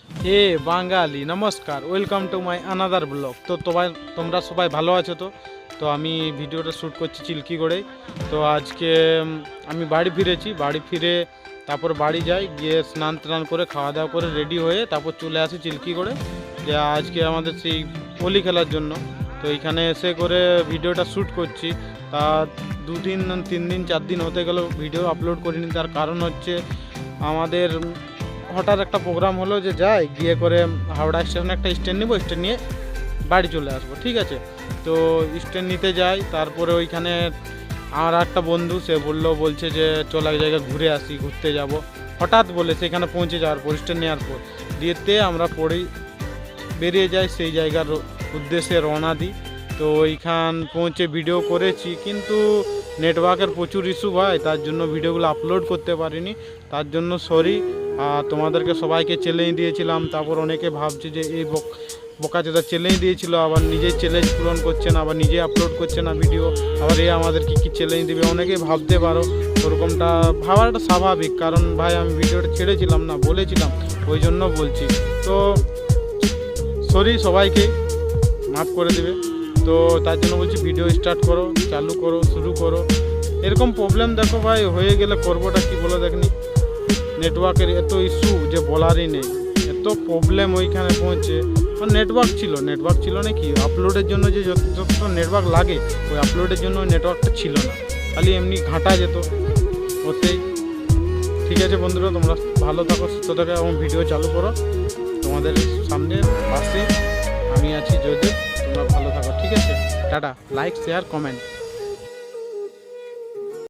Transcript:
হে বাঙালি নমস্কার, welcome to my another blog. তো তোমরা সবাই ভালো আছো? তো আমি ভিডিওটা শ্যুট করছি চিল্কিগড়ে। তো আজকে আমি বাড়ি ফিরেছি, বাড়ি ফিরে তারপর বাড়ি যাই, গিয়ে স্নান টান করে খাওয়া দাওয়া করে রেডি হয়ে তারপর চলে আসি চিল্কিগড়ে, যে আজকে আমাদের সেই হোলি খেলার জন্য। তো এইখানে এসে করে ভিডিওটা শ্যুট করছি। তা 2 দিন 3 দিন 4 দিন হতে গেল ভিডিও আপলোড করিনি। তার কারণ হচ্ছে আমাদের হঠাৎ একটা প্রোগ্রাম হলো যে যাই গিয়ে করে হাওড়া স্টেশনে একটা স্ট্যান্ড নিব, স্ট্যান্ড নিয়ে বাড়ি চলে আসবো, ঠিক আছে। তো স্ট্যান্ড নিতে যাই, তারপরে ওইখানে আমার একটা বন্ধু সে বলছে যে চল এক জায়গায় ঘুরে আসি, ঘুরতে যাব। হঠাৎ বলে সেখানে পৌঁছে যাওয়ার পর স্ট্যান্ড নেওয়ার পর দিয়েতে আমরা বেরিয়ে যাই, সেই জায়গার উদ্দেশ্যে রওনা দিই। তো ওইখান পৌঁছে ভিডিও করেছি, কিন্তু নেটওয়ার্কের প্রচুর ইস্যু হয়, তার জন্য ভিডিওগুলো আপলোড করতে পারিনি, তার জন্য সরি। তোমাদেরকে সবাইকে চ্যালেঞ্জ দিয়েছিলাম, তারপর অনেকে ভাবছে যে এই বোকাচোদা চ্যালেঞ্জ দিয়েছিল, আবার নিজেই চ্যালেঞ্জ পূরণ করছে না, আবার নিজে আপলোড করছে না ভিডিও, আবার এ আমাদেরকে কী চ্যালেঞ্জ দেবে, অনেকেই ভাবতে পারো। ওরকমটা ভাবাটা স্বাভাবিক, কারণ ভাই আমি ভিডিওটা ছেড়েছিলাম না, বলেছিলাম, ওই জন্য বলছি। তো সরি, সবাইকে মাফ করে দেবে। তো তার জন্য বলছি ভিডিও স্টার্ট করো, চালু করো, শুরু করো। এরকম প্রবলেম দেখো ভাই হয়ে গেলে করবোটা কি বলো দেখনি। নেটওয়ার্কের এত ইস্যু যে বলারই নেই, এত প্রবলেম ওইখানে পৌঁছে। নেটওয়ার্ক ছিল না কি আপলোডের জন্য যে যত নেটওয়ার্ক লাগে, ওই আপলোডের জন্য ওই নেটওয়ার্কটা ছিল না, খালি এমনি ঘাঁটা যেত ওতেই। ঠিক আছে বন্ধুরা, তোমরা ভালো থাকো, সুস্থ থাকো এবং ভিডিও চালু করো। তোমাদের সামনে পাশে আমি আছি, যদি তোমরা ভালো থাকো, ঠিক আছে। Tata, like share comment.